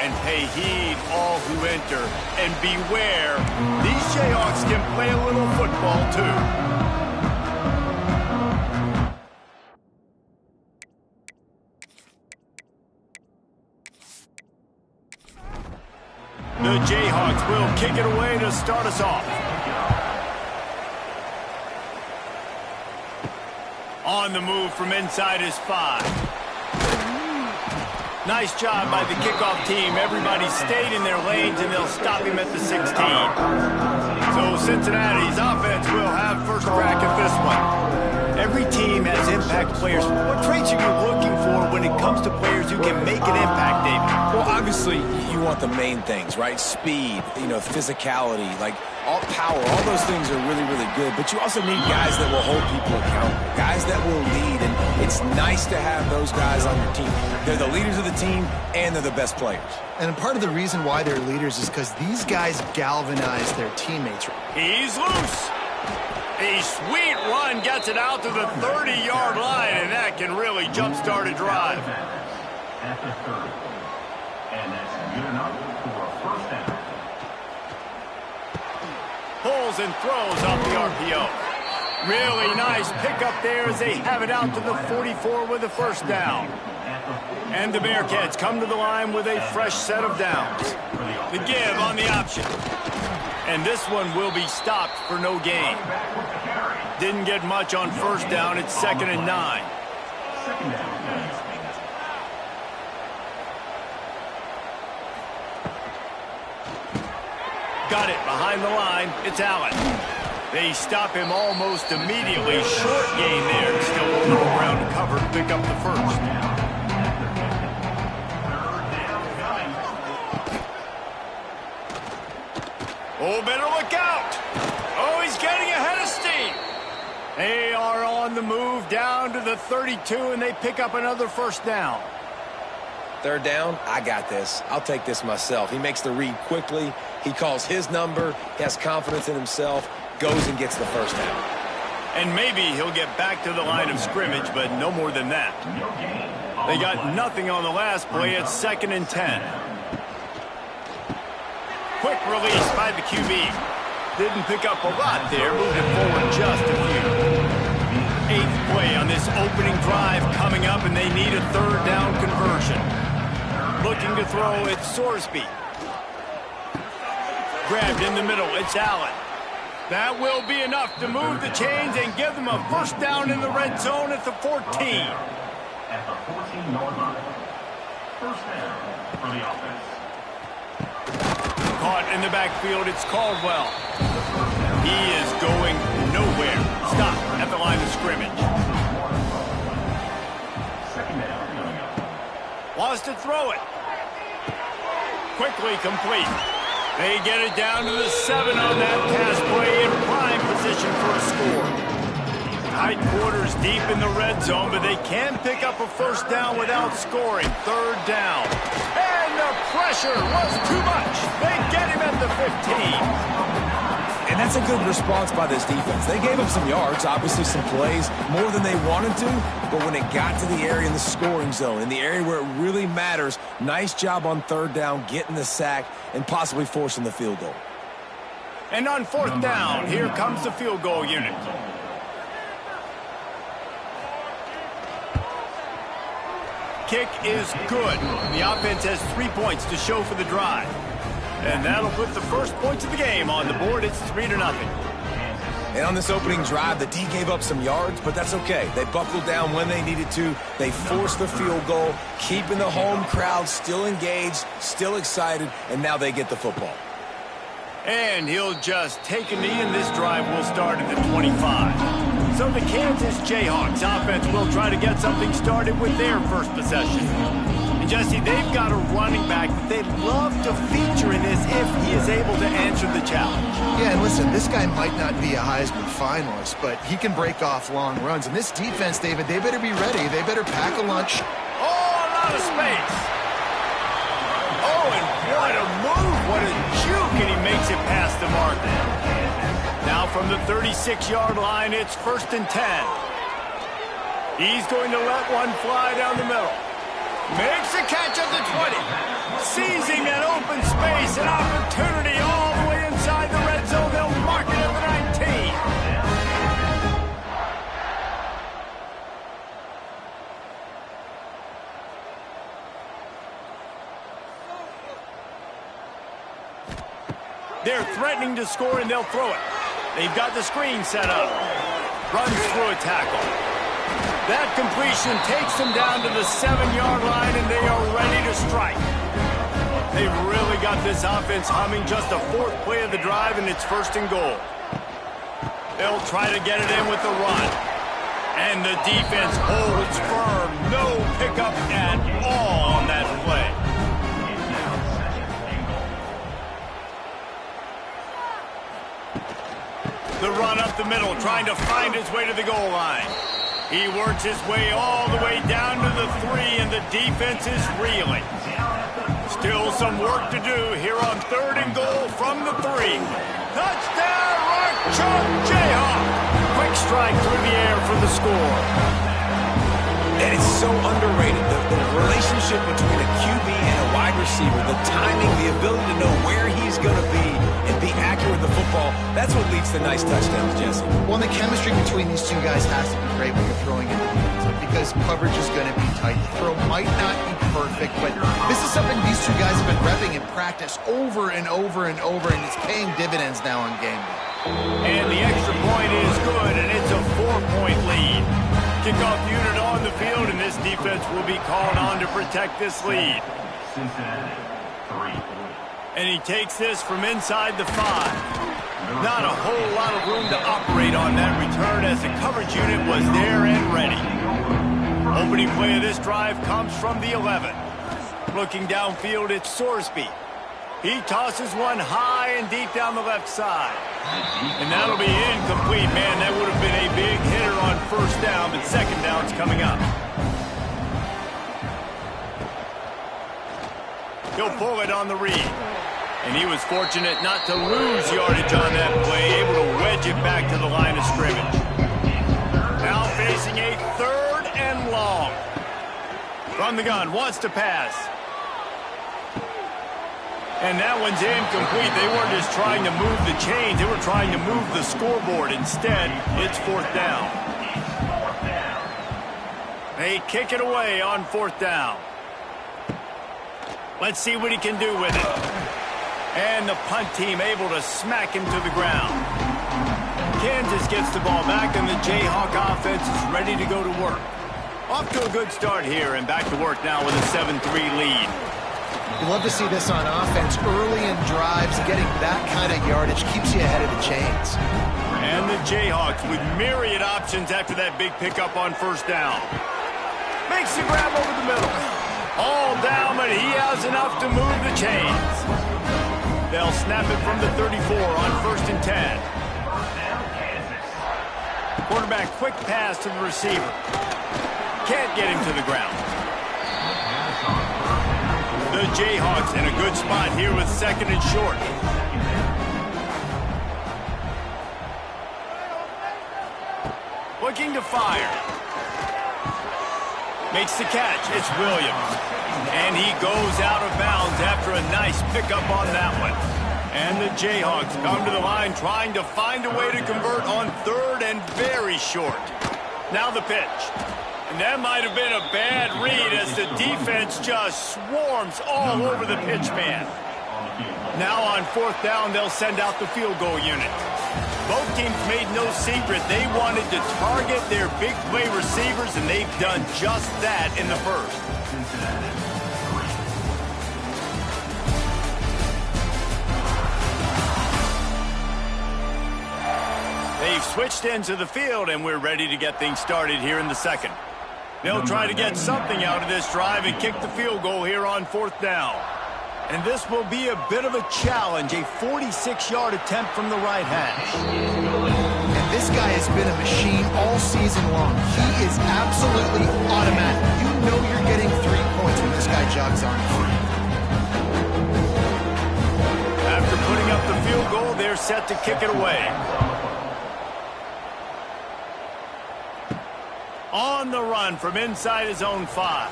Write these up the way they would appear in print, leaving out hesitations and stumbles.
And pay heed, all who enter, and beware, these Jayhawks can play a little football, too. The Jayhawks will kick it away to start us off. On the move from inside his 5. Nice job by the kickoff team. Everybody stayed in their lanes, and they'll stop him at the 16. So Cincinnati's offense will have first crack at this one. Every team has impact players. What traits are you looking for when it comes to players who can make an impact, David? Well, obviously, you want the main things, right? Speed, physicality, all power. All those things are really, really good. But you also need guys that will hold people accountable, guys that will lead. And it's nice to have those guys on your team. They're the leaders of the team, and they're the best players. And part of the reason why they're leaders is because these guys galvanize their teammates. He's loose. A sweet run gets it out to the 30-yard line, and that can really jumpstart a drive. At the 30. And that's good enough for a first down. Pulls and throws off the RPO. Really nice pickup there as they have it out to the 44 with a first down. And the Bearcats come to the line with a fresh set of downs. The give on the option. And this one will be stopped for no gain. Didn't get much on first down. It's 2nd and 9. Got it behind the line. It's Allen. They stop him almost immediately. Short gain there. Still a little ground to cover to pick up the first. Oh, better look out. Oh, he's getting ahead of steam. They are on the move down to the 32, and they pick up another first down. Third down, I got this. I'll take this myself. He makes the read quickly. He calls his number. He has confidence in himself. Goes and gets the first down. And maybe he'll get back to the line of scrimmage, but no more than that. They got nothing on the last play. It's 2nd and 10. Quick release by the QB. Didn't pick up a lot there. Moved it forward just a few. 8th play on this opening drive coming up, and they need a third down conversion. Looking to throw, it's Sorsby. Grabbed in the middle, it's Allen. That will be enough to move the chains and give them a first down in the red zone at the 14. At the 14-yard line. First down for the offense. Caught in the backfield, it's Caldwell. He is going nowhere. Stop at the line of scrimmage. Second down coming up. Wants to throw it. Quickly complete. They get it down to the 7 on that pass play in prime position for a score. Tight quarters deep in the red zone, but they can pick up a first down without scoring. Third down. And the pressure was too much. They get him at the 15. And that's a good response by this defense. They gave him some yards, obviously some plays, more than they wanted to. But when it got to the area in the scoring zone, in the area where it really matters, nice job on third down, getting the sack, and possibly forcing the field goal. And on fourth down, here comes the field goal unit. Kick is good. The offense has 3 points to show for the drive. And that'll put the first points of the game on the board. It's 3-0. And on this opening drive, the D gave up some yards, but that's okay. They buckled down when they needed to. They forced the field goal, keeping the home crowd still engaged, still excited, and now they get the football. And he'll just take a knee, and this drive will start at the 25. So the Kansas Jayhawks offense will try to get something started with their first possession. And Jesse, they've got a running back that they'd love to feature in this if he is able to answer the challenge. Yeah, and listen, this guy might not be a Heisman finalist, but he can break off long runs. And this defense, David, they better be ready. They better pack a lunch. Oh, a lot of space. Oh, and what a move. What a juke, and he makes it past the mark. Now from the 36-yard line, it's 1st and 10. He's going to let one fly down the middle. Makes a catch at the 20. Seizing that open space, an opportunity all the way inside the red zone. They'll mark it at the 19. They're threatening to score, and they'll throw it. They've got the screen set up. Runs through a tackle. That completion takes them down to the 7-yard line, and they are ready to strike. They've really got this offense humming. Just a 4th play of the drive, and it's 1st and goal. They'll try to get it in with the run. And the defense holds firm. No pickup at all on that play. The run up the middle, trying to find his way to the goal line. He works his way all the way down to the 3, and the defense is reeling. Still some work to do here on 3rd and goal from the 3. Touchdown, Rock Jayhawk! Quick strike through the air for the score. And it's so underrated, the relationship between a QB and a wide receiver, the timing, the ability to know where he's going to be and be accurate with the football, that's what leads to nice touchdowns, Jesse. Well, the chemistry between these two guys has to be great when you're throwing in the hands because coverage is going to be tight. The throw might not be perfect, but this is something these two guys have been repping in practice over and over and over, and it's paying dividends now on game day. And the extra point is good, and it's a 4-point lead. Kickoff unit on the field, and this defense will be called on to protect this lead. Cincinnati, 3. And he takes this from inside the 5. Not a whole lot of room to operate on that return as the coverage unit was there and ready. Opening play of this drive comes from the 11. Looking downfield, it's Sorsby. He tosses one high and deep down the left side. And that'll be incomplete. Man, that would have been a big hitter on 1st down, but 2nd down's coming up. He'll pull it on the read. And he was fortunate not to lose yardage on that play, able to wedge it back to the line of scrimmage. Now facing a 3rd and long. From the gun, wants to pass. And that one's incomplete. They weren't just trying to move the chains. They were trying to move the scoreboard. Instead, it's 4th down. They kick it away on 4th down. Let's see what he can do with it. And the punt team able to smack him to the ground. Kansas gets the ball back, and the Jayhawk offense is ready to go to work. Off to a good start here, and back to work now with a 7-3 lead. You love to see this on offense. Early in drives, getting that kind of yardage keeps you ahead of the chains. And the Jayhawks with myriad options after that big pickup on 1st down. Makes the grab over the middle. All down, but he has enough to move the chains. They'll snap it from the 34 on 1st and 10. Quarterback quick pass to the receiver. Can't get him to the ground. The Jayhawks in a good spot here with 2nd and short. Looking to fire. Makes the catch. It's Williams. And he goes out of bounds after a nice pickup on that one. And the Jayhawks come to the line trying to find a way to convert on 3rd and very short. Now the pitch. And that might have been a bad read as the defense just swarms all over the pitch man. Now on 4th down, they'll send out the field goal unit. Both teams made no secret they wanted to target their big play receivers, and they've done just that in the 1st. They've switched into the field, and we're ready to get things started here in the 2nd. They'll try to get something out of this drive and kick the field goal here on 4th down. And this will be a bit of a challenge, a 46-yard attempt from the right hash. And this guy has been a machine all season long. He is absolutely automatic. You know you're getting 3 points when this guy jogs on. After putting up the field goal, they're set to kick it away. On the run from inside his own 5.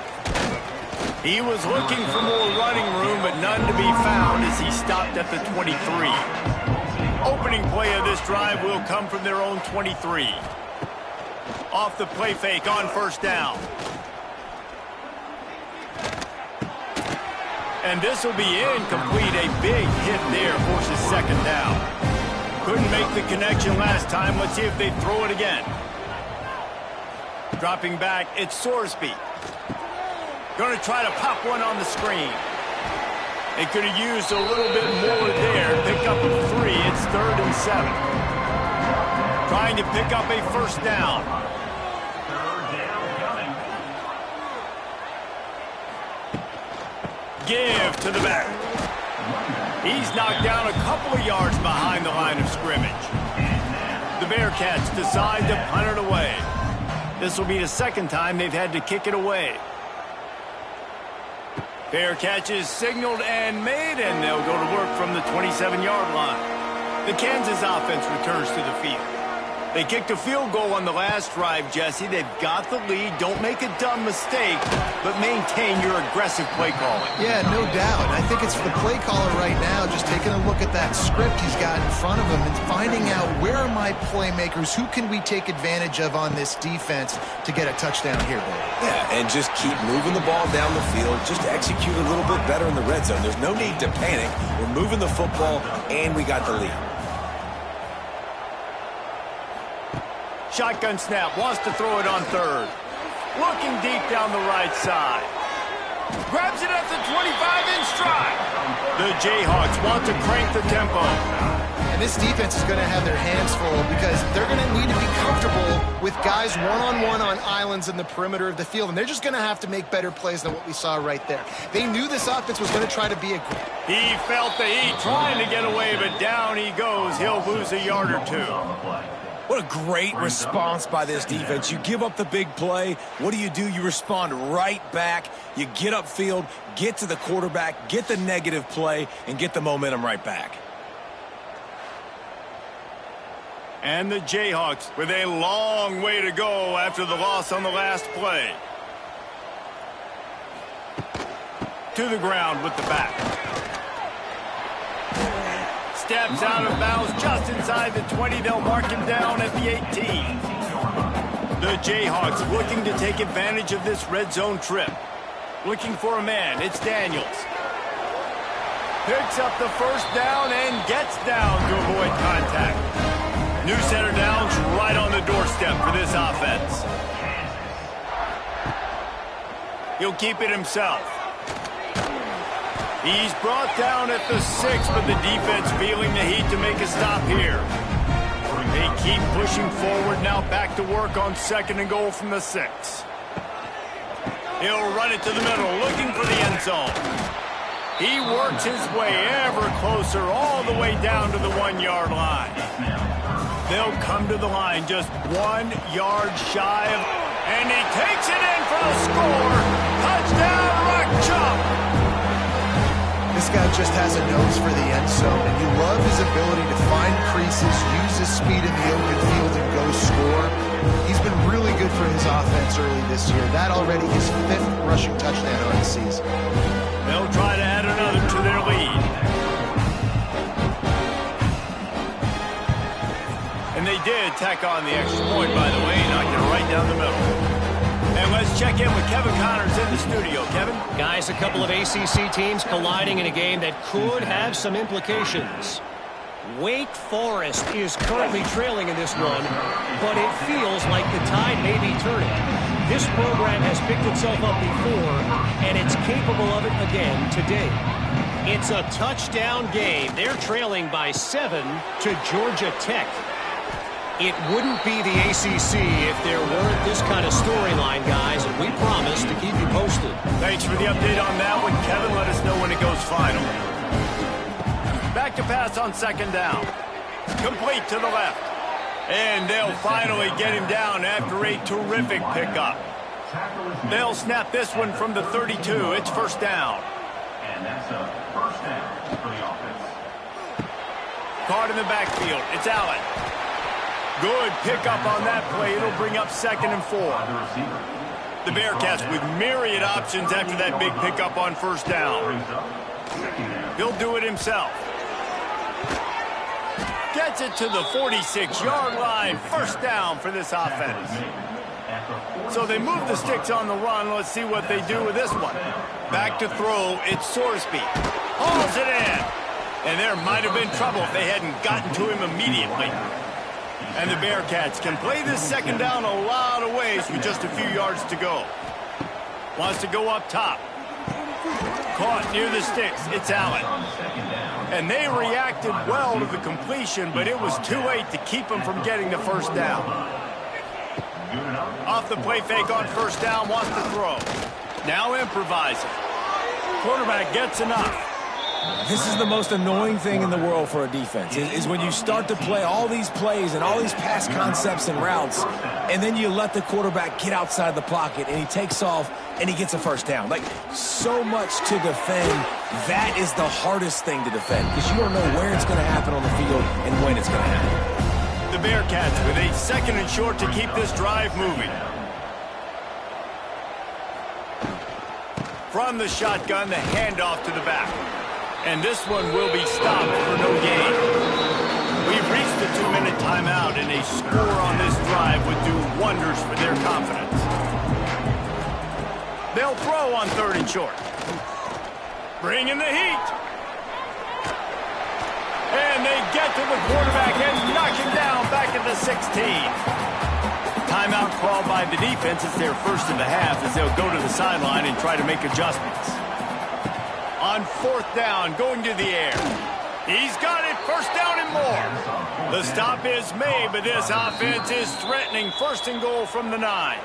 He was looking for more running room, but none to be found as he stopped at the 23. Opening play of this drive will come from their own 23. Off the play fake on first down. And this will be incomplete. A big hit there forces second down. Couldn't make the connection last time. Let's see if they throw it again. Dropping back, it's Sorsby. Going to try to pop one on the screen. They could have used a little bit more there. Pick up 3. It's 3rd and 7. Trying to pick up a first down. Give to the back. He's knocked down a couple of yards behind the line of scrimmage. The Bearcats decide to punt it away. This will be the second time they've had to kick it away. Fair catch is signaled and made, and they'll go to work from the 27-yard line. The Kansas offense returns to the field. They kicked a field goal on the last drive, Jesse. They've got the lead. Don't make a dumb mistake, but maintain your aggressive play calling. Yeah, no doubt. I think it's the play caller right now just taking a look at that script he's got in front of him and finding out where are my playmakers, who can we take advantage of on this defense to get a touchdown here, Dave. Yeah, and just keep moving the ball down the field. Just execute a little bit better in the red zone. There's no need to panic. We're moving the football, and we got the lead. Shotgun snap, wants to throw it on third. Looking deep down the right side. Grabs it at the 25 in stride. The Jayhawks want to crank the tempo. And this defense is going to have their hands full because they're going to need to be comfortable with guys one-on-one on islands in the perimeter of the field. And they're just going to have to make better plays than what we saw right there. They knew this offense was going to try to be aggressive. He felt the heat trying to get away, but down he goes. He'll lose a yard or two. What a great response by this defense. You give up the big play. What do? You respond right back. You get upfield, get to the quarterback, get the negative play, and get the momentum right back. And the Jayhawks with a long way to go after the loss on the last play. To the ground with the back. Steps out of bounds just inside the 20. They'll mark him down at the 18. The Jayhawks looking to take advantage of this red zone trip. Looking for a man. It's Daniels. Picks up the first down and gets down to avoid contact. New center downs right on the doorstep for this offense. He'll keep it himself. He's brought down at the 6, but the defense feeling the heat to make a stop here. They keep pushing forward, now back to work on 2nd and goal from the 6. He'll run it to the middle, looking for the end zone. He works his way ever closer, all the way down to the 1-yard line. They'll come to the line just 1 yard shy of, and he takes it in for the score. Touchdown, Rock Chop. This guy just has a nose for the end zone, and you love his ability to find creases, use his speed in the open field, and go score. He's been really good for his offense early this year. That already his 5th rushing touchdown on the season. They'll try to add another to their lead. And they did tack on the extra point, by the way, knocked it right down the middle. And let's check in with Kevin Connors in the studio. Kevin? Guys, a couple of ACC teams colliding in a game that could have some implications. Wake Forest is currently trailing in this one, but it feels like the tide may be turning. This program has picked itself up before, and it's capable of it again today. It's a touchdown game. They're trailing by 7 to Georgia Tech. It wouldn't be the ACC if there weren't this kind of storyline, guys, and we promise to keep you posted. Thanks for the update on that one, Kevin. Let us know when it goes final. Back to pass on 2nd down. Complete to the left. And they'll finally get him down after a terrific pickup. They'll snap this one from the 32. It's 1st down. And that's a first down for the offense. Caught in the backfield. It's Allen. Good pickup on that play. It'll bring up 2nd and 4. The Bearcats with myriad options after that big pickup on first down. He'll do it himself. Gets it to the 46-yard line. First down for this offense. So they move the sticks on the run. Let's see what they do with this one. Back to throw. It's Sorsby. Hauls it in. And there might have been trouble if they hadn't gotten to him immediately. And the Bearcats can play this second down a lot of ways with just a few yards to go. Wants to go up top. Caught near the sticks. It's Allen. And they reacted well to the completion, but it was too late to keep them from getting the first down. Off the play fake on first down, wants to throw. Now improvising. Quarterback gets enough. This is the most annoying thing in the world for a defense, is when you start to play all these plays and all these pass concepts and routes, and then you let the quarterback get outside the pocket, and he takes off, and he gets a first down. Like, so much to defend. That is the hardest thing to defend, because you don't know where it's going to happen on the field and when it's going to happen. The Bearcats with a second and short to keep this drive moving. From the shotgun, the handoff to the back. And this one will be stopped for no gain. We've reached the 2-minute timeout, and a score on this drive would do wonders for their confidence. They'll throw on third and short. Bring in the heat. And they get to the quarterback and knock him down back at the 16. Timeout called by the defense. It's their first of the half as they'll go to the sideline and try to make adjustments. On fourth down, going to the air. He's got it, first down and more. The stop is made, but this offense is threatening first and goal from the 9.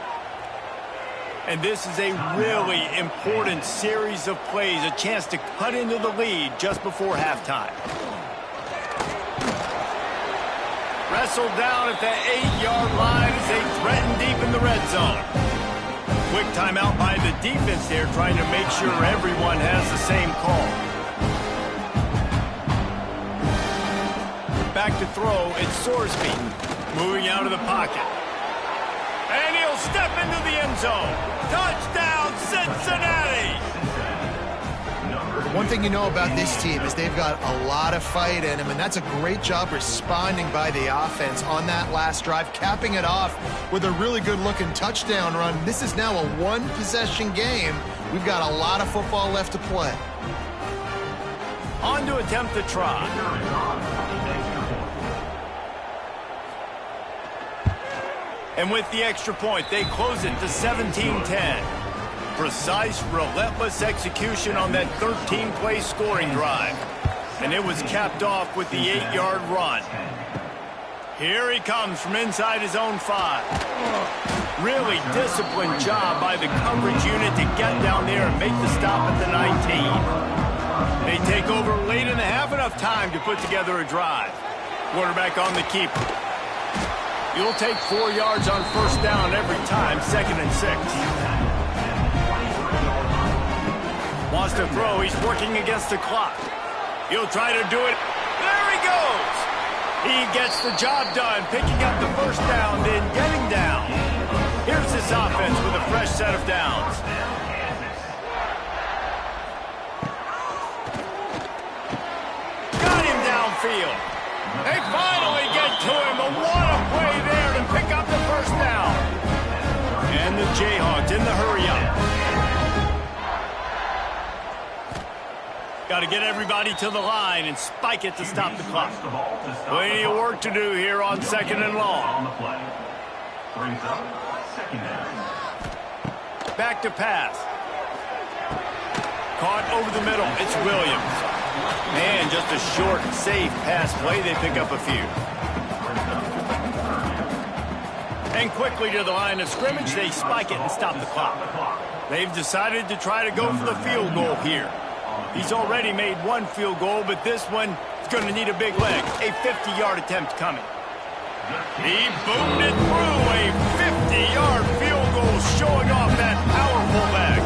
And this is a really important series of plays, a chance to cut into the lead just before halftime. Wrestled down at the 8-yard line as they threaten deep in the red zone. Quick timeout by the defense there, trying to make sure everyone has the same call. Back to throw, it's Sorsby. Moving out of the pocket. And he'll step into the end zone. Touchdown, Cincinnati! One thing you know about this team is they've got a lot of fight in them, and that's a great job responding by the offense on that last drive, capping it off with a really good-looking touchdown run. This is now a one-possession game. We've got a lot of football left to play. On to attempt the try. And with the extra point, they close it to 17-10. Precise, relentless execution on that 13-play scoring drive. And it was capped off with the 8-yard run. Here he comes from inside his own 5. Really disciplined job by the coverage unit to get down there and make the stop at the 19. They take over late in the half, enough time to put together a drive. Quarterback on the keeper. You'll take 4 yards on first down every time, 2nd and 6. Wants to throw. He's working against the clock. He'll try to do it. There he goes. He gets the job done, picking up the first down, then getting down. Here's this offense with a fresh set of downs. Got him downfield. They finally get to him. A what a play there to pick up the first down. And the Jayhawks in the hurry-up. Got to get everybody to the line and spike it to stop the clock. Plenty of work to do here on 2nd and long. Back to pass. Caught over the middle. It's Williams. Man, just a short, safe pass play. They pick up a few. And quickly to the line of scrimmage, they spike it and stop the clock. They've decided to try to go for the field goal here. He's already made one field goal, but this one is going to need a big leg. A 50-yard attempt coming. He boomed it through. A 50-yard field goal showing off that powerful leg.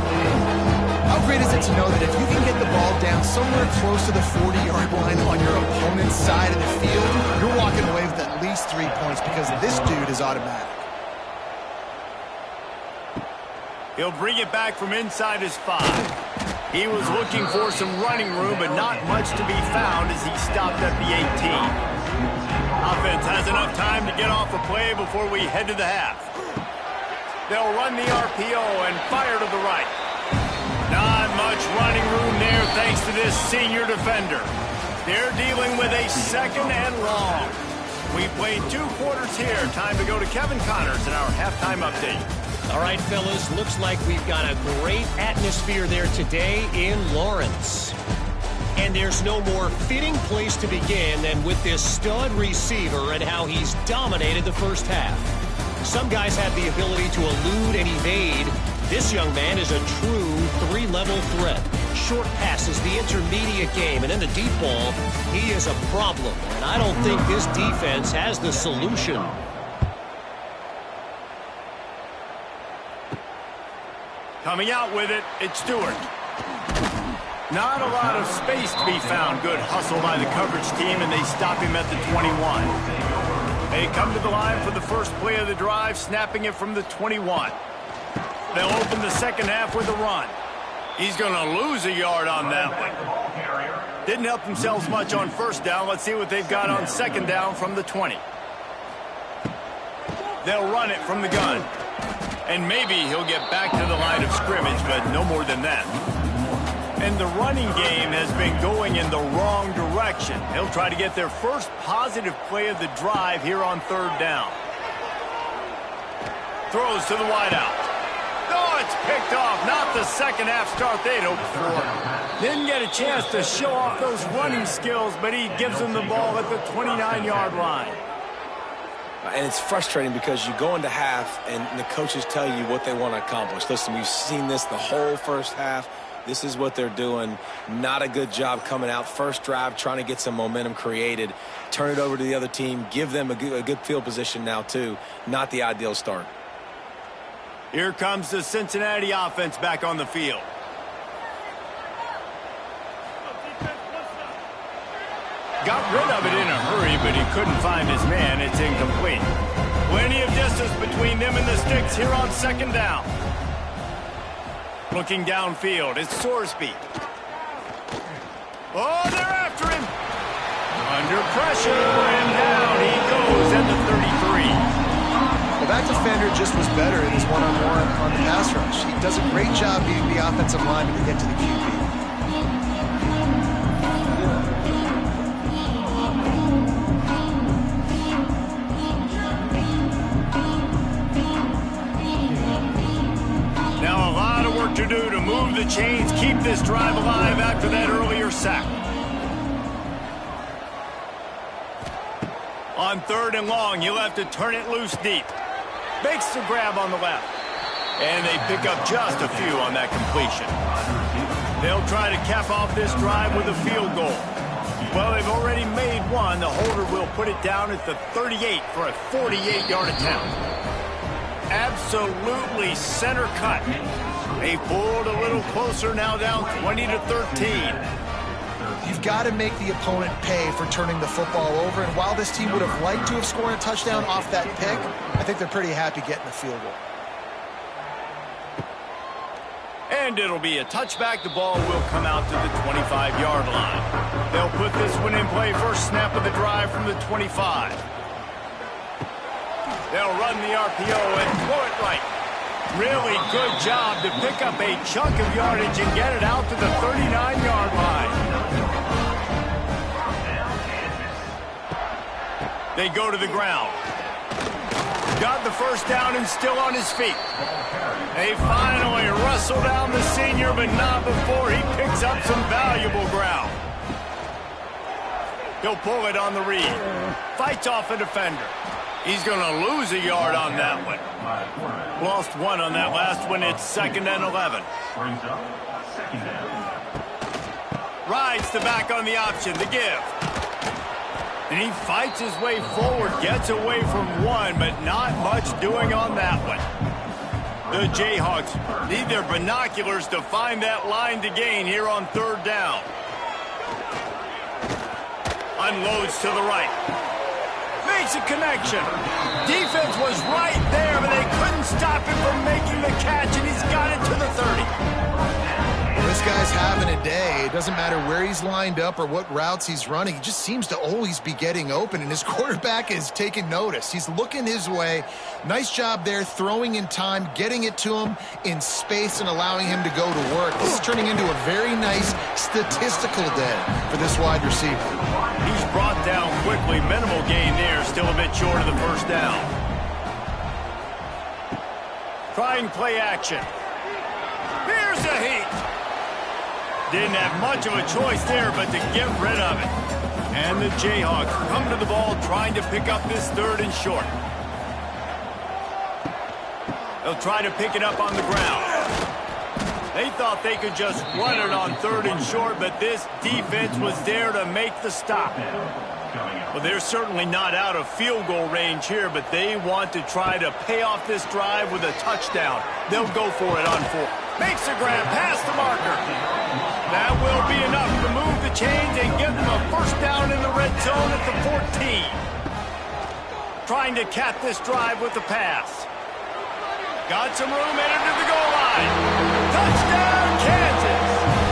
How great is it to know that if you can get the ball down somewhere close to the 40-yard line on your opponent's side of the field, you're walking away with at least 3 points because this dude is automatic. He'll bring it back from inside his 5. He was looking for some running room, but not much to be found as he stopped at the 18. Offense has enough time to get off a play before we head to the half. They'll run the RPO and fire to the right. Not much running room there thanks to this senior defender. They're dealing with a 2nd and long. We played 2 quarters here. Time to go to Kevin Connors in our halftime update. All right, fellas, looks like we've got a great atmosphere there today in Lawrence. And there's no more fitting place to begin than with this stud receiver and how he's dominated the first half. Some guys have the ability to elude and evade. This young man is a true 3-level threat. Short passes, the intermediate game, and then the deep ball, he is a problem. And I don't think this defense has the solution. Coming out with it, it's Stewart. Not a lot of space to be found. Good hustle by the coverage team, and they stop him at the 21. They come to the line for the first play of the drive, snapping it from the 21. They'll open the second half with a run. He's going to lose a yard on that one. Didn't help themselves much on first down. Let's see what they've got on second down from the 20. They'll run it from the gun. And maybe he'll get back to the line of scrimmage, but no more than that. And the running game has been going in the wrong direction. They'll try to get their first positive play of the drive here on third down. Throws to the wideout. Oh, it's picked off. Not the second half start they'd hoped for. Didn't get a chance to show off those running skills, but he gives them the ball at the 29-yard line. And it's frustrating because you go into half and the coaches tell you what they want to accomplish. Listen, we've seen this the whole first half. This is what they're doing. Not a good job coming out. First drive, trying to get some momentum created. Turn it over to the other team. Give them a good field position now, too. Not the ideal start. Here comes the Cincinnati offense back on the field. Got rid of it in a hurry, but he couldn't find his man. It's incomplete. Plenty of distance between them and the sticks here on second down. Looking downfield, it's Sorsby. Oh, they're after him. Under pressure, and down he goes at the 33. Well, that defender just was better in his one-on-one on the pass rush. He does a great job beating the offensive lineman to get to the QB. To do to move the chains, keep this drive alive after that earlier sack. On third and long, you'll have to turn it loose deep. Makes the grab on the left. And they pick up just a few on that completion. They'll try to cap off this drive with a field goal. Well, they've already made one. The holder will put it down at the 38 for a 48-yard attempt. Absolutely center cut. They pulled a little closer, now down 20-13. You've got to make the opponent pay for turning the football over, and while this team would have liked to have scored a touchdown off that pick, I think they're pretty happy getting the field goal. And it'll be a touchback. The ball will come out to the 25-yard line. They'll put this one in play first snap of the drive from the 25. They'll run the RPO and throw it right. Really good job to pick up a chunk of yardage and get it out to the 39-yard line. They go to the ground. Got the first down and still on his feet. They finally wrestle down the senior, but not before he picks up some valuable ground. He'll pull it on the read. Fights off a defender. He's going to lose a yard on that one. Lost one on that last one. It's 2nd and 11. Rides the back on the option, the give. And he fights his way forward, gets away from one, but not much doing on that one. The Jayhawks need their binoculars to find that line to gain here on third down. Unloads to the right. makes a connection. Defense was right there, but they couldn't stop him from making the catch, and he's got it to the 30. This guy's having a day. It doesn't matter where he's lined up or what routes he's running. He just seems to always be getting open, and his quarterback is taking notice. He's looking his way. Nice job there, throwing in time, getting it to him in space and allowing him to go to work. This is turning into a very nice statistical day for this wide receiver. He's brought down quickly. Minimal gain there, still a bit short of the first down. Trying play action. Here's a heat. Didn't have much of a choice there, but to get rid of it. And the Jayhawks come to the ball trying to pick up this 3rd and short. They'll try to pick it up on the ground. They thought they could just run it on 3rd and short, but this defense was there to make the stop. Well, they're certainly not out of field goal range here, but they want to try to pay off this drive with a touchdown. They'll go for it on 4th. Makes a grab past the marker. That will be enough to move the chains and give them a first down in the red zone at the 14. Trying to cap this drive with the pass. Got some room headed to the goal line. Touchdown, Kansas!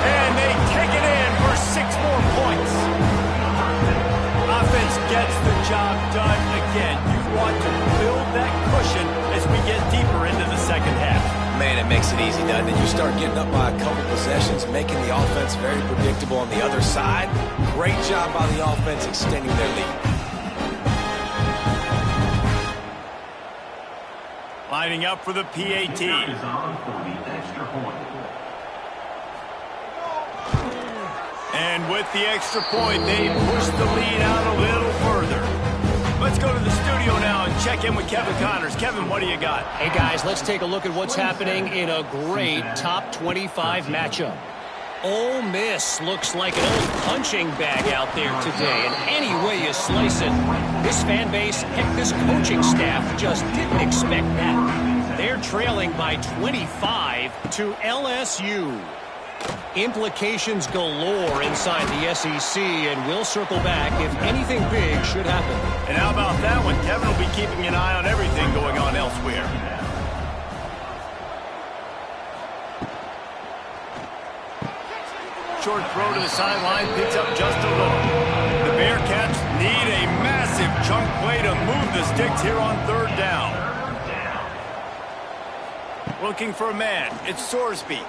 And they take it in for 6 more points. Offense gets the job done again. You want to build that cushion as we get deeper into the second half. Man, it makes it easy, doesn't it? You start getting up by a couple possessions, making the offense very predictable on the other side. Great job by the offense extending their lead. Lining up for the PAT. And with the extra point, they push the lead out a little further. Let's go to the studio now and check in with Kevin Connors. Kevin, what do you got? Hey, guys, let's take a look at what's happening in a great top 25 matchup. Ole Miss looks like an old punching bag out there today, and any way you slice it, this fan base, heck, this coaching staff just didn't expect that. They're trailing by 25 to LSU. Implications galore inside the SEC, and we'll circle back if anything big should happen. And how about that one? Kevin will be keeping an eye on everything going on elsewhere. Short throw to the sideline, picks up just a little. The Bearcats need a massive chunk play to move the sticks here on 3rd down. Looking for a man. It's Sorsby.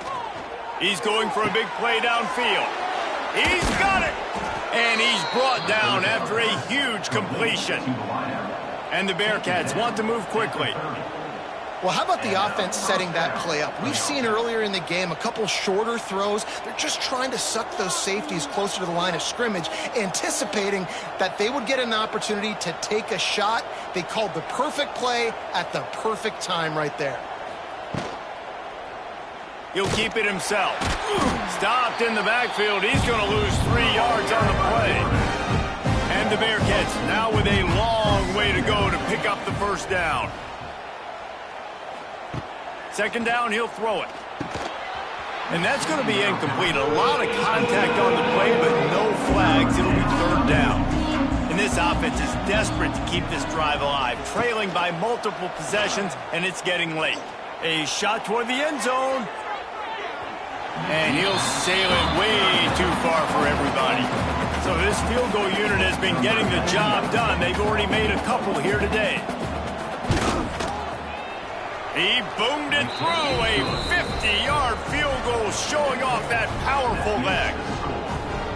He's going for a big play downfield. He's got it! And he's brought down after a huge completion. And the Bearcats want to move quickly. Well, how about the offense setting that play up? We've seen earlier in the game a couple shorter throws. They're just trying to suck those safeties closer to the line of scrimmage, anticipating that they would get an opportunity to take a shot. They called the perfect play at the perfect time right there. He'll keep it himself. Stopped in the backfield. He's going to lose 3 yards on the play. And the Bearcats now with a long way to go to pick up the first down. 2nd down, he'll throw it. And that's going to be incomplete. A lot of contact on the play, but no flags. It'll be 3rd down. And this offense is desperate to keep this drive alive, trailing by multiple possessions, and it's getting late. A shot toward the end zone. And he'll sail it way too far for everybody. So this field goal unit has been getting the job done. They've already made a couple here today. He boomed it through a 50-yard field goal, showing off that powerful leg.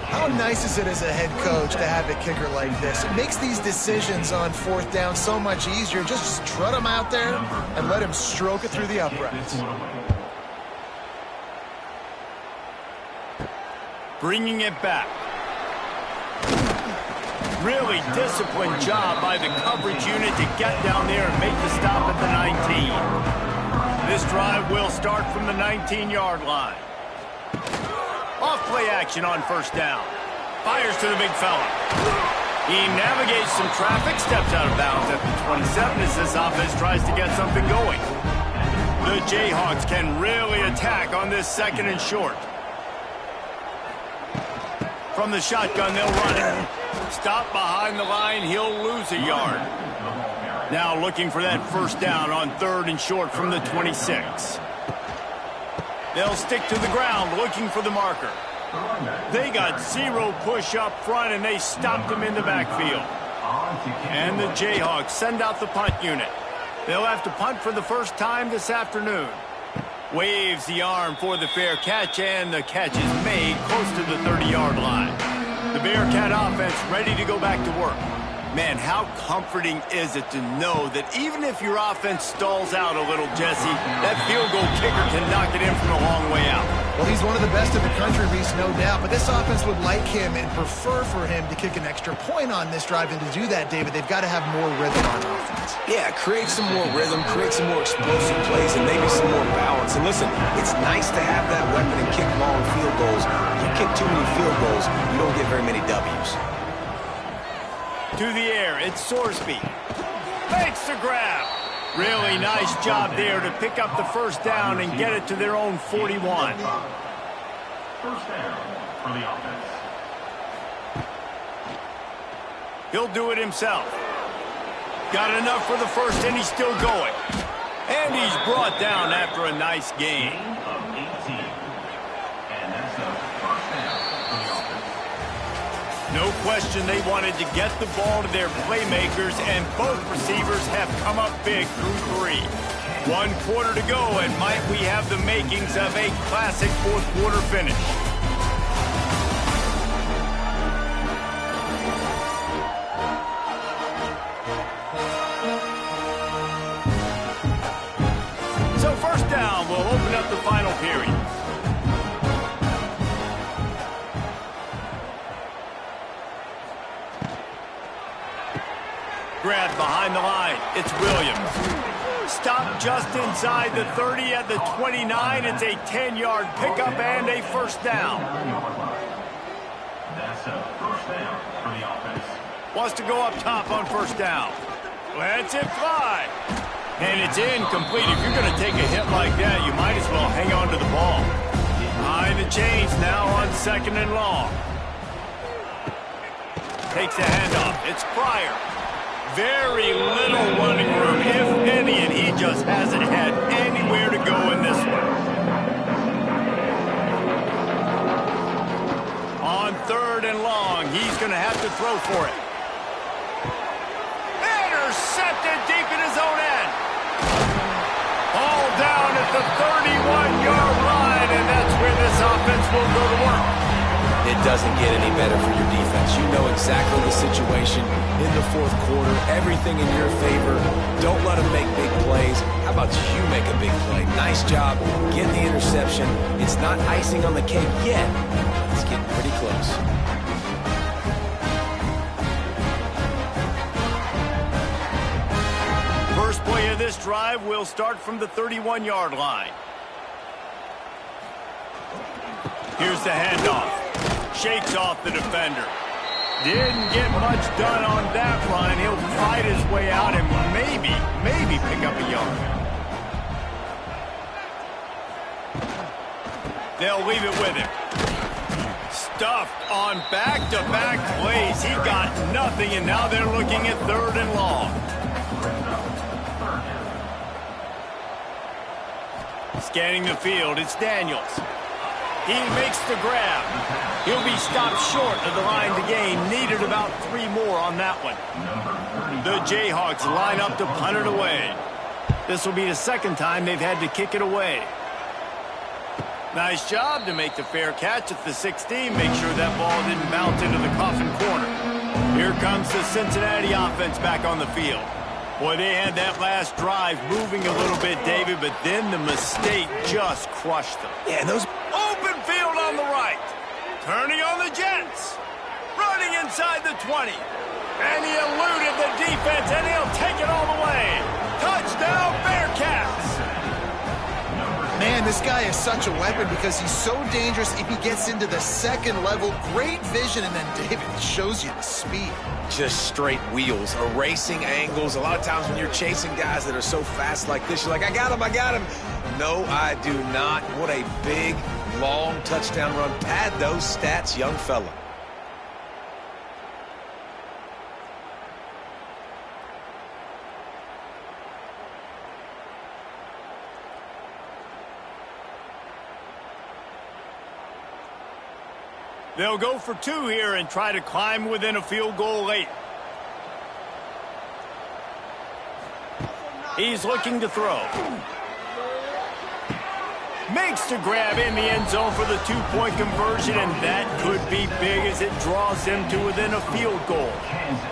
How nice is it as a head coach to have a kicker like this? It makes these decisions on 4th down so much easier. Just strut him out there and let him stroke it through the uprights. Bringing it back. Really disciplined job by the coverage unit to get down there and make the stop at the 19. This drive will start from the 19-yard line. Off play action on 1st down. Fires to the big fella. He navigates some traffic, steps out of bounds at the 27 as this offense tries to get something going. The Jayhawks can really attack on this 2nd and short. From the shotgun, they'll run it. Stop behind the line, he'll lose a yard. Now looking for that first down on 3rd and short from the 26. They'll stick to the ground looking for the marker. They got 0 push up front, and they stopped him in the backfield. And the Jayhawks send out the punt unit. They'll have to punt for the first time this afternoon. Waves the arm for the fair catch, and the catch is made close to the 30-yard line. The Bearcat offense ready to go back to work. Man, how comforting is it to know that even if your offense stalls out a little, Jesse, that field goal kicker can knock it in from a long way out. Well, he's one of the best in the country, Reese, no doubt. But this offense would like him and prefer for him to kick an extra point on this drive. And to do that, David, they've got to have more rhythm on offense. Yeah, create some more rhythm, create some more explosive plays, and maybe some more balance. And listen, it's nice to have that weapon and kick long field goals. You kick too many field goals, you don't get very many W's. To the air, it's Sorsby. Makes the grab. Really nice job there to pick up the first down and get it to their own 41. First down for the offense. He'll do it himself. Got enough for the first, and he's still going. And he's brought down after a nice gain. Of 18. And that's a first down for the offense. No question they wanted to get the ball to their playmakers, and both receivers have come up big through 3. 1 quarter to go, and might we have the makings of a classic fourth-quarter finish. So first down, we'll open up the final period. Grab behind the line. It's Williams. Stop just inside the 30 at the 29. It's a 10-yard pickup and a first down. That's a first down for the offense. Wants to go up top on first down. Lets it fly. And it's incomplete. If you're going to take a hit like that, you might as well hang on to the ball. Behind the chains now on 2nd and long. Takes the handoff. It's Pryor. Very little running room, if any, and he just hasn't had anywhere to go in this one. On 3rd and long, he's going to have to throw for it. Intercepted deep in his own end. All down at the 31-yard line, and that's where this offense will go to work. It doesn't get any better for your defense. You know exactly the situation in the 4th quarter. Everything in your favor. Don't let them make big plays. How about you make a big play? Nice job. Get the interception. It's not icing on the cake yet. It's getting pretty close. First play of this drive will start from the 31-yard line. Here's the handoff. Shakes off the defender. Didn't get much done on that run. He'll fight his way out and maybe pick up a yard. They'll leave it with him. Stuffed on back-to-back plays. He got nothing, and now they're looking at 3rd and long. Scanning the field, it's Daniels. He makes the grab. He'll be stopped short of the line to gain. Needed about 3 more on that one. The Jayhawks line up to punt it away. This will be the 2nd time they've had to kick it away. Nice job to make the fair catch at the 16. Make sure that ball didn't bounce into the coffin corner. Here comes the Cincinnati offense back on the field. Boy, they had that last drive moving a little bit, David, but then the mistake just crushed them. Yeah, those... Open field on the right. Turning on the Jets. Running inside the 20. And he eluded the defense, and he'll take it all the way. Touchdown, Bearcats. Man, this guy is such a weapon because he's so dangerous if he gets into the 2nd level. Great vision, and then David shows you the speed. Just straight wheels, erasing angles. A lot of times when you're chasing guys that are so fast like this, you're like, I got him. No, I do not. What a big, long touchdown run. Pad those stats, young fella. They'll go for 2 here and try to climb within a field goal late. He's looking to throw. Makes the grab in the end zone for the 2-point conversion, and that could be big as it draws him to within a field goal. Kansas,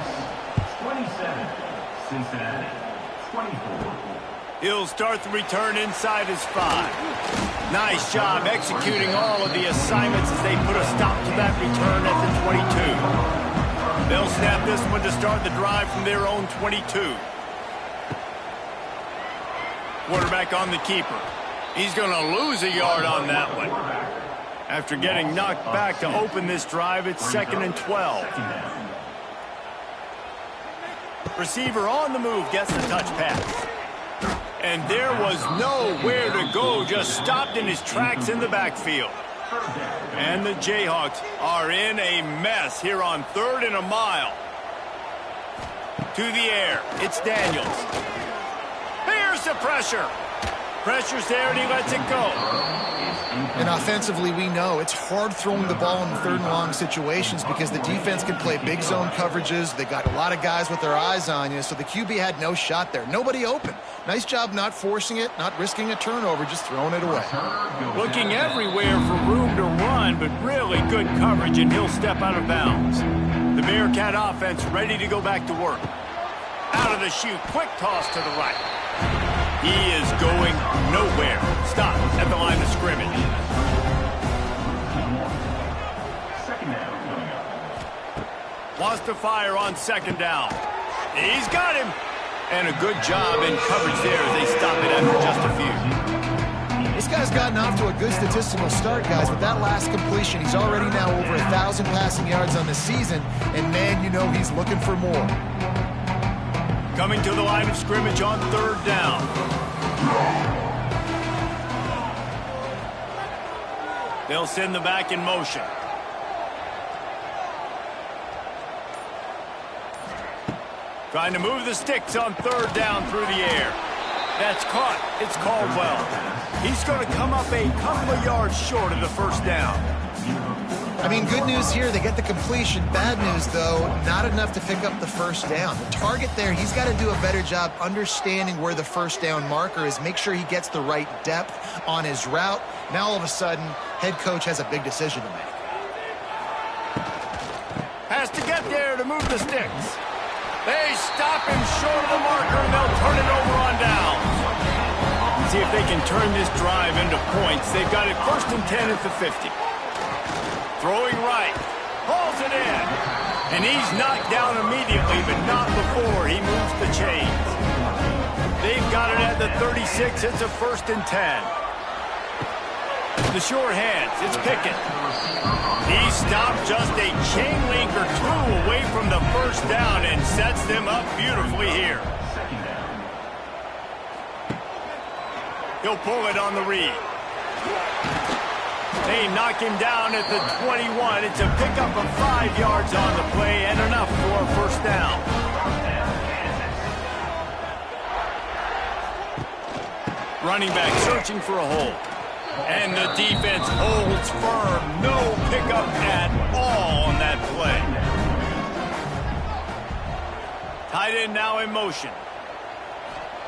27. Cincinnati, 24. He'll start the return inside his 5. Nice job executing all of the assignments as they put a stop to that return at the 22. They'll snap this one to start the drive from their own 22. Quarterback on the keeper. He's going to lose a yard on that one. After getting knocked back to open this drive, it's 2nd and 12. Receiver on the move gets the touch pass. And there was nowhere to go, just stopped in his tracks in the backfield. And the Jayhawks are in a mess here on 3rd and a mile. To the air, it's Daniels. Here's the pressure. Pressure's there, and he lets it go. And offensively, we know it's hard throwing the ball in 3rd and long situations because the defense can play big zone coverages. They got a lot of guys with their eyes on you, so the QB had no shot there. Nobody open. Nice job not forcing it, not risking a turnover, just throwing it away. Looking everywhere for room to run, but really good coverage, and he'll step out of bounds. The Bearcat offense ready to go back to work. Out of the chute, quick toss to the right. He is going nowhere. Stop at the line of scrimmage. Wants to fire on 2nd down. He's got him. And a good job in coverage there as they stop it after just a few. This guy's gotten off to a good statistical start, guys. With that last completion, he's already now over 1,000 passing yards on the season. And, man, you know he's looking for more. Coming to the line of scrimmage on 3rd down. They'll send the back in motion. Trying to move the sticks on 3rd down through the air. That's caught. It's Caldwell. He's going to come up a couple of yards short of the 1st down. I mean, good news here, they get the completion. Bad news, though, not enough to pick up the 1st down. The target there, he's got to do a better job understanding where the 1st down marker is, make sure he gets the right depth on his route. Now, all of a sudden, head coach has a big decision to make. Has to get there to move the sticks. They stop him short of the marker, and they'll turn it over on downs. See if they can turn this drive into points. They've got it 1st and 10 at the 50. Throwing right, hauls it in, and he's knocked down immediately, but not before he moves the chains. They've got it at the 36. It's a 1st and 10. The sure hands, it's Pickett. He stopped just a chain link or 2 away from the 1st down and sets them up beautifully here. He'll pull it on the read. They knock him down at the 21. It's a pickup of 5 yards on the play and enough for a 1st down. Running back searching for a hole. And the defense holds firm. No pickup at all on that play. Tight end now in motion.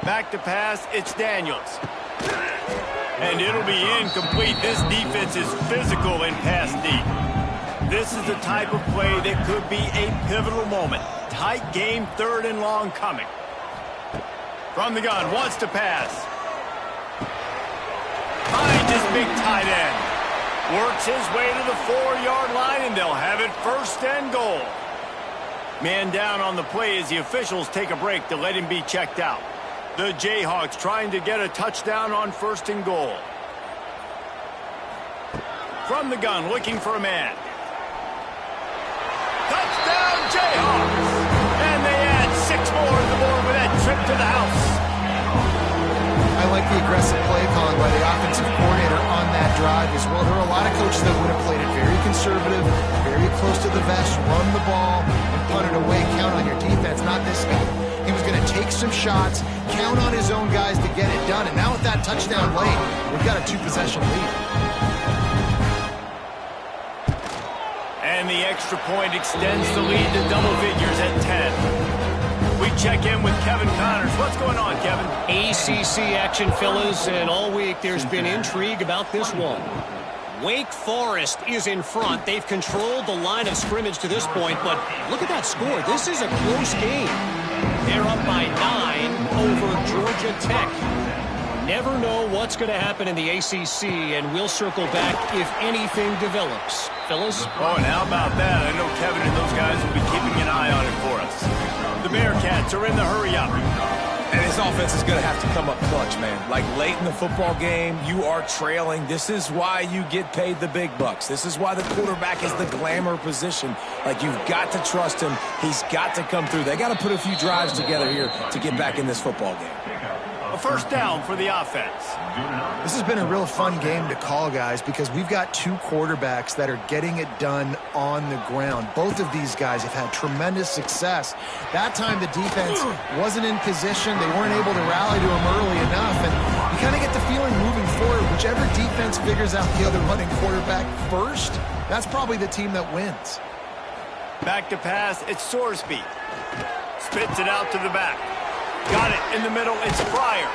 Back to pass, it's Daniels. And it'll be incomplete. This defense is physical in pass deep. This is the type of play that could be a pivotal moment. Tight game, 3rd and long coming. From the gun, wants to pass. Finds his big tight end. Works his way to the 4-yard line, and they'll have it 1st and goal. Man down on the play as the officials take a break to let him be checked out. The Jayhawks trying to get a touchdown on 1st and goal. From the gun, looking for a man. Touchdown, Jayhawks! And they add 6 more on the board with that trip to the house. I like the aggressive play calling by the offensive coordinator on that drive as well. There are a lot of coaches that would have played it very conservative, very close to the vest, run the ball, and punt it away, count on your defense. Not this guy. He was going to take some shots, count on his own guys to get it done. And now with that touchdown late, we've got a 2-possession lead. And the extra point extends the lead to double figures at 10. We check in with Kevin Connors. What's going on, Kevin? ACC action, fellas, and all week there's been intrigue about this one. Wake Forest is in front. They've controlled the line of scrimmage to this point, but look at that score. This is a close game. They're up by 9 over Georgia Tech. Never know what's going to happen in the ACC, and we'll circle back if anything develops. Fellas? Oh, and how about that? I know Kevin and those guys will be keeping an eye on it for us. The Bearcats are in the hurry-up. And his offense is going to have to come up clutch, man. Like late in the football game, you are trailing. This is why you get paid the big bucks. This is why the quarterback is the glamour position. Like, you've got to trust him. He's got to come through. They got to put a few drives together here to get back in this football game. A first down for the offense. This has been a real fun game to call, guys, because we've got two quarterbacks that are getting it done on the ground. Both of these guys have had tremendous success. That time the defense wasn't in position. They weren't able to rally to him early enough. And you kind of get the feeling moving forward, whichever defense figures out the other running quarterback first, that's probably the team that wins. Back to pass, it's Sorsby. Spits it out to the back. Got it in the middle, it's Fryer.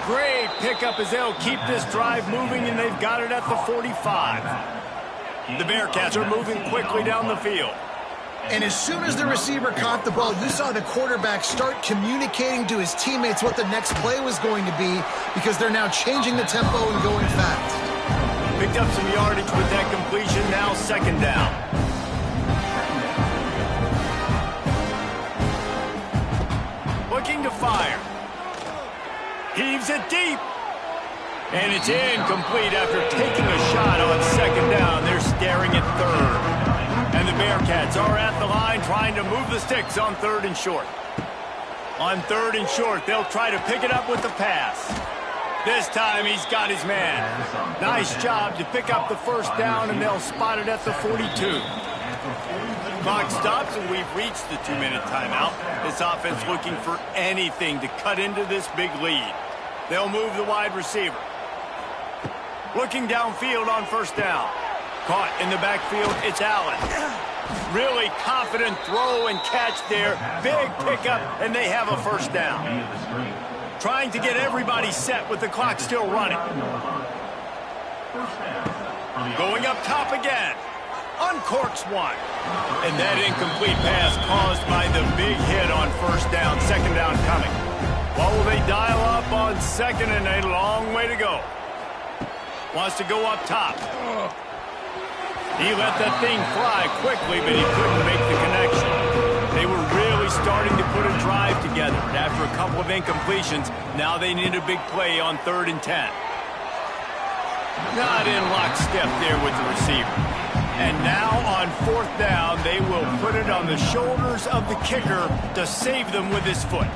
Great pickup as they'll keep this drive moving, and they've got it at the 45. The Bearcats are moving quickly down the field. And as soon as the receiver caught the ball, you saw the quarterback start communicating to his teammates what the next play was going to be, because they're now changing the tempo and going fast. Picked up some yardage with that completion, now second down. Looking to fire. Heaves it deep. And it's incomplete after taking a shot on second down. They're staring at third. And the Bearcats are at the line trying to move the sticks on third and short. On third and short, they'll try to pick it up with the pass. This time he's got his man. Nice job to pick up the first down, and they'll spot it at the 42. Clock stops, and we've reached the 2-minute timeout. This offense looking for anything to cut into this big lead. They'll move the wide receiver. Looking downfield on first down. Caught in the backfield, it's Allen. Really confident throw and catch there. Big pickup, and they have a first down. Trying to get everybody set with the clock still running. Going up top again. Uncorks one. And that incomplete pass caused by the big hit on first down. Second down coming. What will they dial up on second, and a long way to go. Wants to go up top. He let that thing fly quickly, but he couldn't make the connection. They were really starting to put a drive together. After a couple of incompletions, now they need a big play on 3rd and 10. Not in lockstep there with the receiver. And now on 4th down, they will put it on the shoulders of the kicker to save them with his foot.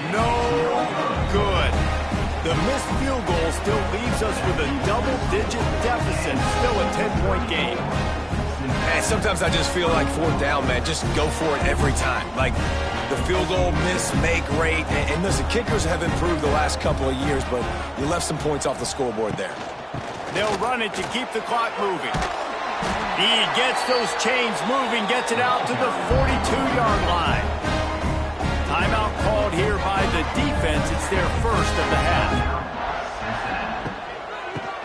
No good. The missed field goal still leaves us with a double-digit deficit. Still a 10-point game. Man, sometimes I just feel like 4th down, man. Just go for it every time. Like, the field goal miss, make rate. And listen, kickers have improved the last couple of years, but you left some points off the scoreboard there. They'll run it to keep the clock moving. He gets those chains moving, gets it out to the 42-yard line. Timeout called here by the defense. It's their first of the half.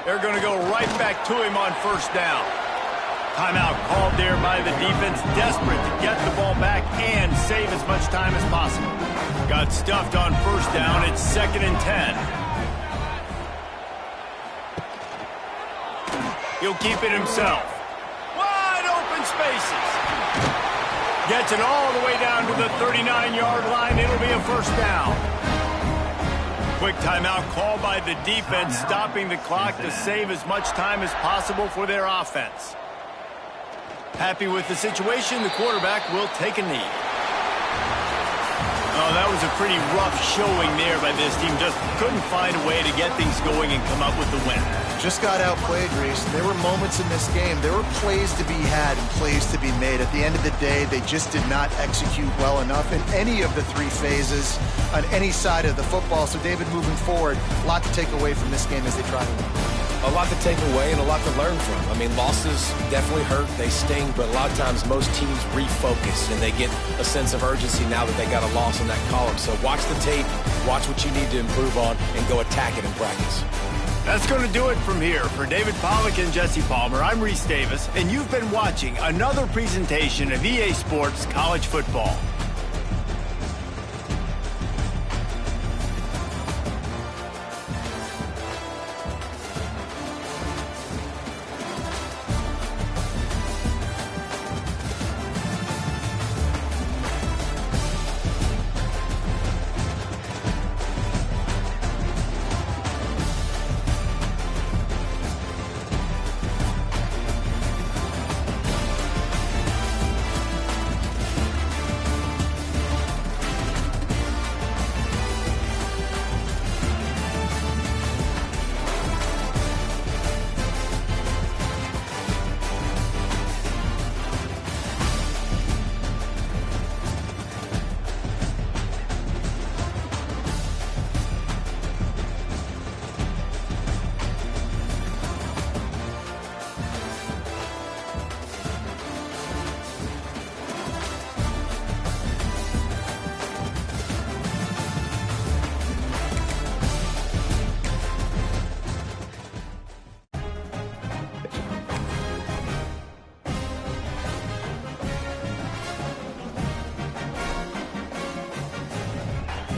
They're going to go right back to him on first down. Timeout called there by the defense, desperate to get the ball back and save as much time as possible. Got stuffed on first down. It's 2nd and 10. He'll keep it himself. Wide open spaces. Gets it all the way down to the 39-yard line. It'll be a first down. Quick timeout called by the defense, stopping the clock to save as much time as possible for their offense. Happy with the situation, the quarterback will take a knee. Oh, that was a pretty rough showing there by this team. Just couldn't find a way to get things going and come up with the win. Just got outplayed, Reese. There were moments in this game. There were plays to be had and plays to be made. At the end of the day, they just did not execute well enough in any of the 3 phases on any side of the football. So, David, moving forward, a lot to take away from this game as they try to win. a lot to take away and a lot to learn from. I mean, losses definitely hurt, they sting, but a lot of times most teams refocus and they get a sense of urgency now that they got a loss in that column. So watch the tape, watch what you need to improve on, and go attack it in practice. That's going to do it from here. For David Pollack and Jesse Palmer, I'm Reese Davis, and you've been watching another presentation of EA Sports College Football.